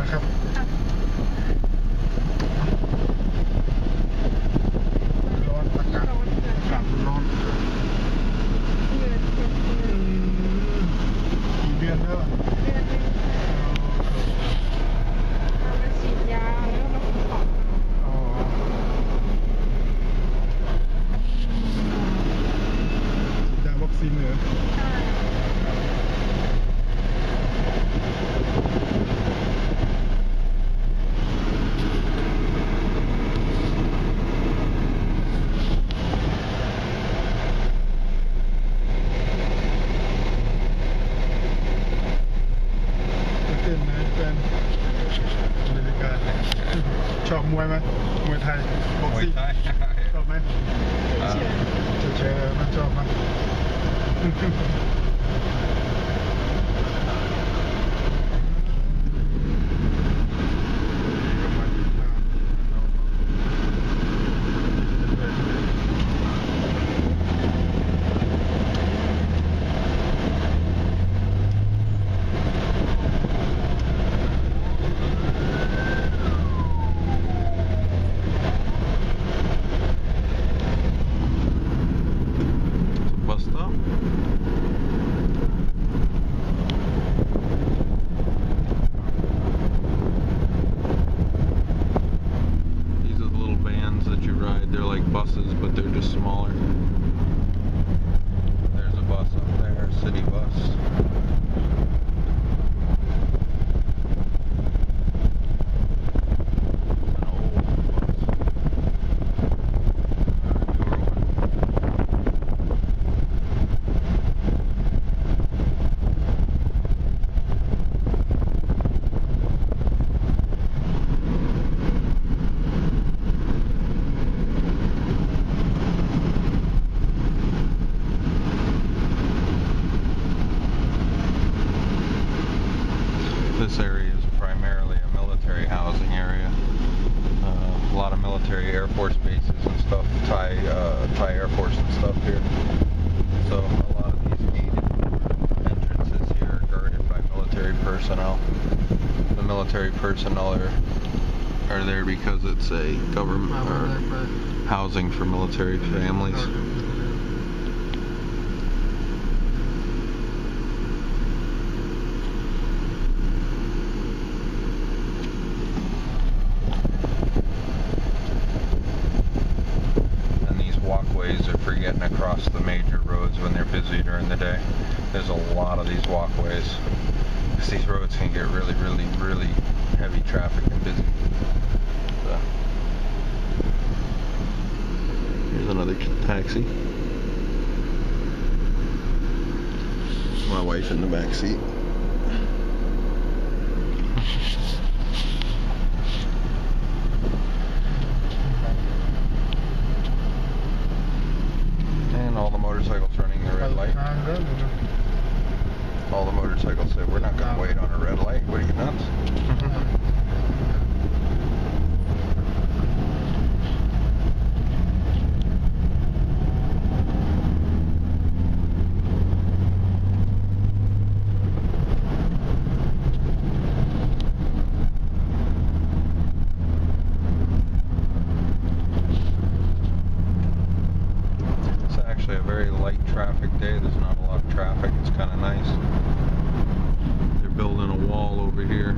นะครับร้อนอากาศร้อนกี่เดือนแล้วฉีดยาแล้วเราขอฉีดยาวัคซีนเหรอชอบมวยไหมมวยไทยบ็อกซิ่งชอบไหมเฉยๆมันชอบมั้ยbuses, but they're just smaller. There's a bus up there, a city bus. An old bus. Not a newer one. This area is primarily a military housing area. A lot of military Air Force bases and stuff, Thai Air Force and stuff here. So a lot of these gated entrances here are guarded by military personnel. The military personnel are there because it's a government or housing for military families. Walkways are for getting across the major roads when they're busy during the day. There's a lot of these walkways because these roads can get really heavy traffic and busy. So. Here's another taxi. My wife in the back seat. All the motorcycles running the red light. All the motorcycles say, we're not going to wait on a red light. What are you, nuts? A very light traffic day. There's not a lot of traffic. It's kind of nice. They're building a wall over here.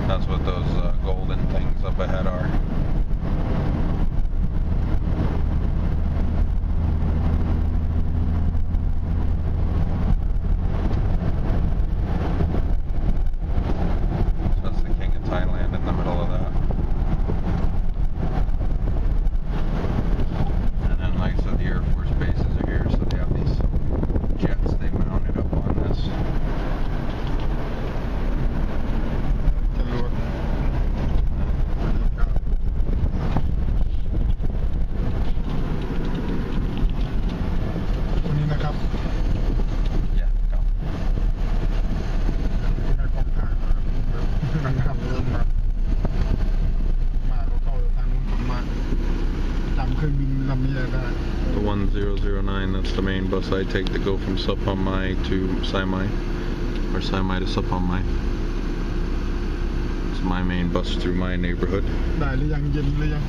That's what those golden things up ahead are. 9. That's the main bus I take to go from Saphan to Saimai, or Saimai to Saphan. It's my main bus through my neighborhood. ได้หรือยังเย็นหรือยัง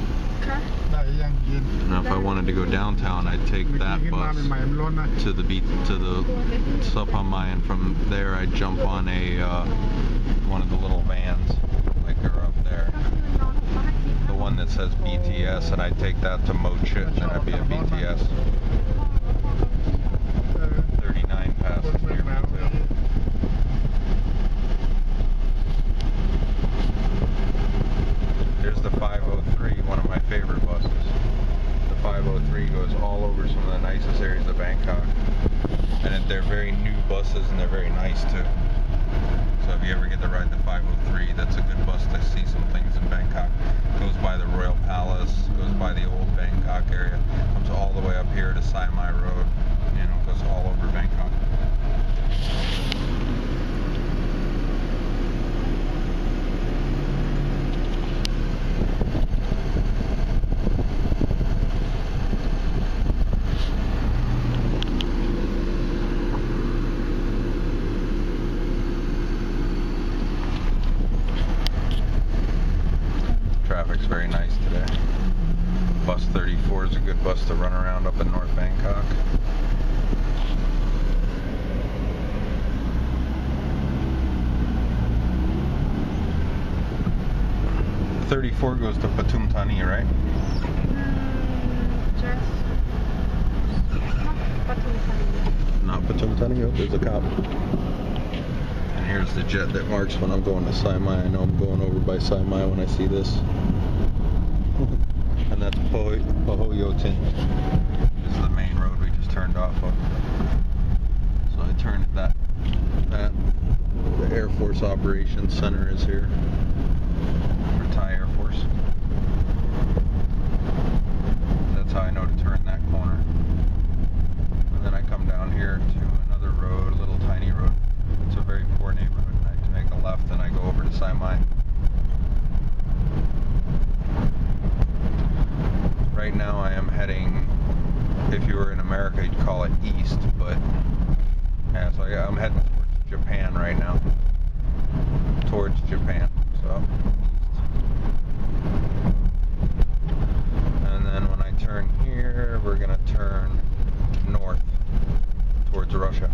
ค่ะ ได้หรือยังเย็น Now if I wanted to go downtown, I'd take เมื่อ that กี้ขึ้นมา bus ใหม่ๆมันร้อนนะ to the Saphan, and from there I'd jump on a one of the little vans like are up there. ก็คือนอนของบ้านที่ The one that says BTS, and I'd take that to Moche, and then I'd be at BTS. เออ 39 passes เมือง near หนาว me too. There's the 503, one of my favorite buses. The 503 goes all over some of the nicest areas of Bangkok. And they're very new buses, and they're very nice too. So if you ever get to ride the 503, that's a good bus to see some things in Bangkok. Goes by the Royal Palace, goes by the old Bangkok area, comes all the way up here to Saimai Road, goes all over Bangkok. Traffic's very nice today. Bus 34 is a good bus to run around up in North Bangkok. The 34 goes to Pathum Thani, right? just not Pathum Thani. Not Pathum Thani. Oh, there's a cop. And here's the jet that marks when I'm going to Saimai. I know I'm going over by Saimai when I see this. And that's Pahoyotin. This is the main road we just turned off of. So I turned at that. The Air Force Operations Center is here. For Thai Air Force. That's how I know to turn that corner. And then I come down here to another road, a little tiny road. It's a very poor neighborhood, and I make a left and I go over to Saimai. Right now I am heading, if you were in America you'd call it east, but yeah, so I'm heading towards Japan right now. Towards Japan, so. And then when I turn here, we're gonna turn north towards Russia.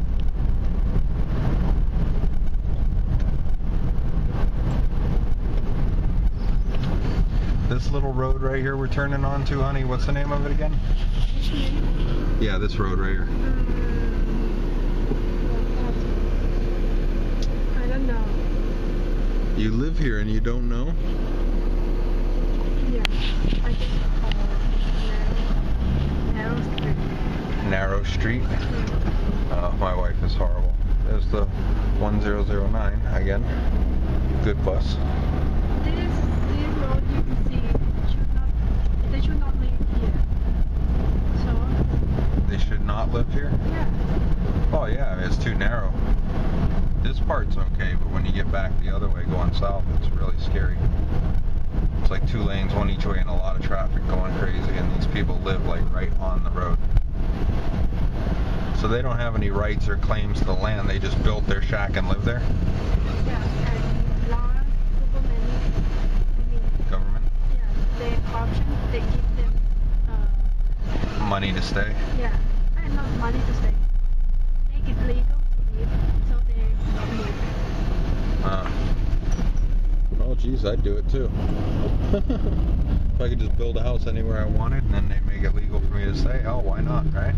This little road right here we're turning on to, honey, what's the name of it again? Yeah, this road right here. I don't know. You live here and you don't know? Yeah, I just call Narrow Street. Narrow Street? My wife is horrible. There's the 1009 again. Good bus. This road you can see they should not live here. So They should not live here? yeah. Oh yeah, it's too narrow. This part's okay, but when you get back the other way going south, it's really scary. It's like 2 lanes, one each way, and a lot of traffic going crazy, and these people live like right on the road. So they don't have any rights or claims to the land, they just built their shack and live there? Yeah, and large Government? yeah, they option, they give them Money to stay? yeah, and not money to stay. Make it legal to live, so they don't live. Oh geez, I'd do it too. If I could just build a house anywhere I wanted and then they make it legal for me to stay, oh why not, right?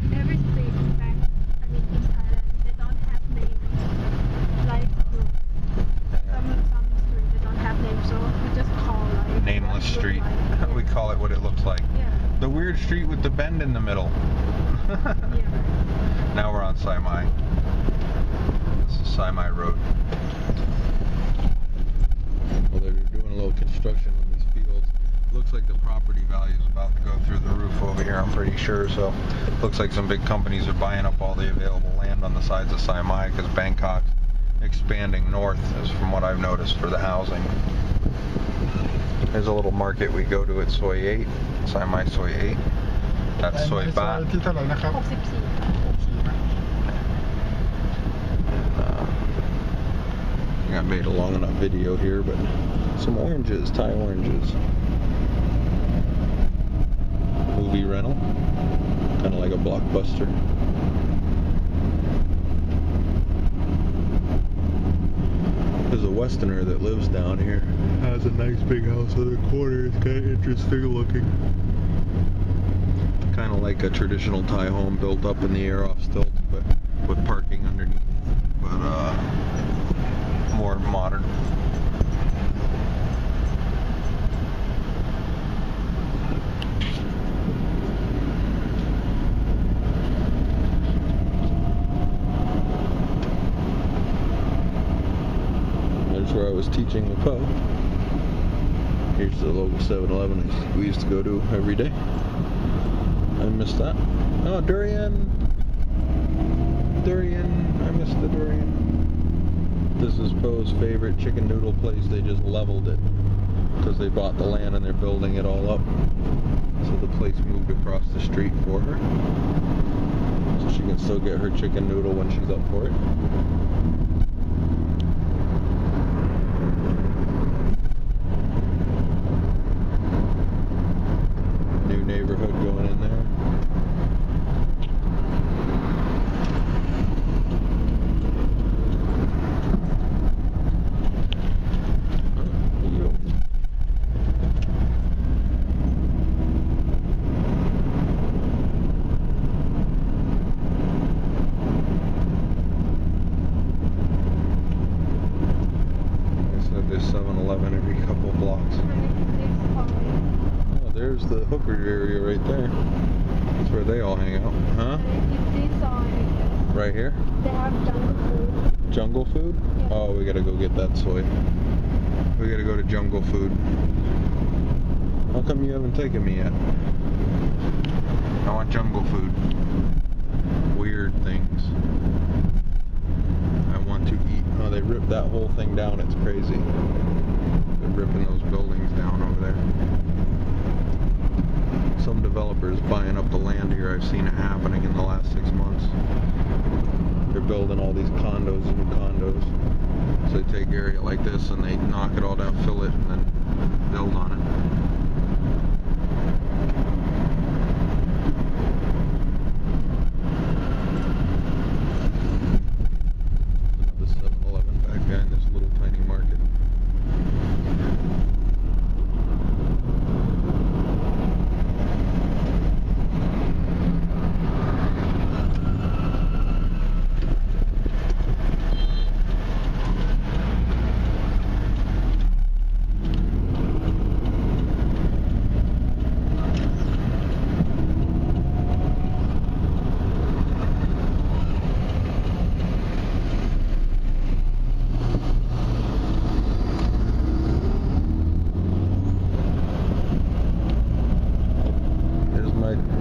And every state in Thailand, they don't have names. Like some street they don't have names, so we just call like Nameless street. Like, We call it what it looks like. yeah. The weird street with the bend in the middle. Yeah. Now we're on Saimai. This is Saimai Road. Well, they're doing a little construction on these fields. Looks like the property value is about to go through the roof over here, I'm pretty sure. So looks like some big companies are buying up all the available land on the sides of Saimai because Bangkok's expanding north, is from what I've noticed, for the housing. There's a little market we go to at Soi 8, Saimai Soi 8. That's soy ซอย bát. ที่เท่าไหร่นะครับ 64 64นะ I think I made a long enough video here, but some oranges, Thai oranges. Movie rental, kind of like a Blockbuster. There's a Westerner that lives down here. Has a nice big house on the corner. It's kind of interesting looking. Kind of like a traditional Thai home built up in the air off stilts, but with parking underneath. But more modern. There's where I was teaching the pub. Here's the local 7-Eleven we used to go to every day. I missed that. Oh, durian! Durian! I missed the durian. This is Po's favorite chicken noodle place. They just leveled it because they bought the land and they're building it all up. So the place moved across the street for her. So she can still get her chicken noodle when she's up for it. New neighborhood going in there. There's 7-Eleven every couple blocks. Oh, there's the hooker area right there. That's where they all hang out. Huh? Right here? They have jungle food. Jungle food? Yeah. Oh, we gotta go get that soy. We gotta go to jungle food. How come you haven't taken me yet? I want jungle food. Weird things. I want to eat. Oh, they ripped that whole thing down. It's crazy. They're ripping those buildings down over there. Some developers buying up the land here. I've seen it happening in the last 6 months. They're building all these condos and new condos. So they take area like this and they knock it all down, fill it, and then build on it.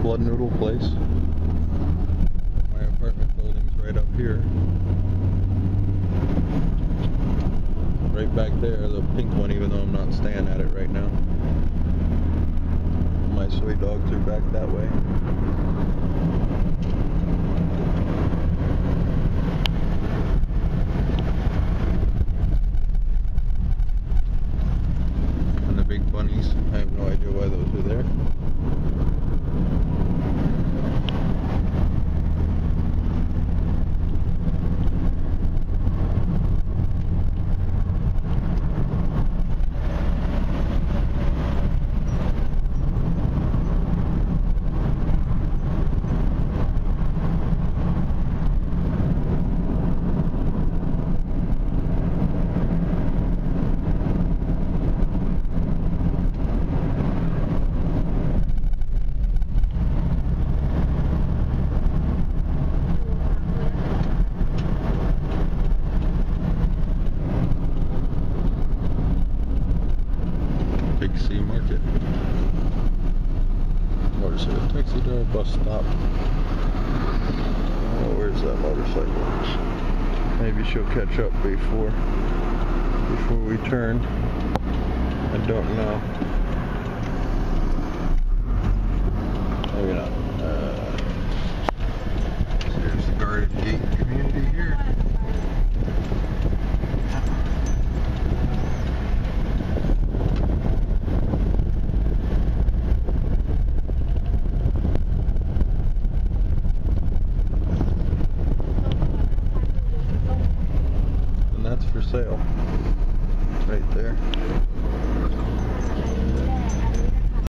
Blood noodle place. My apartment building's right up here. Right back there, the pink one, even though I'm not staying at it right now. My soy dogs are back that way. And the big bunnies, I have no idea why those are there. Market. Motorcycle taxi to our bus stop. Oh, where's that motorcycle? Maybe she'll catch up before we turn. I don't know. Maybe not. sale.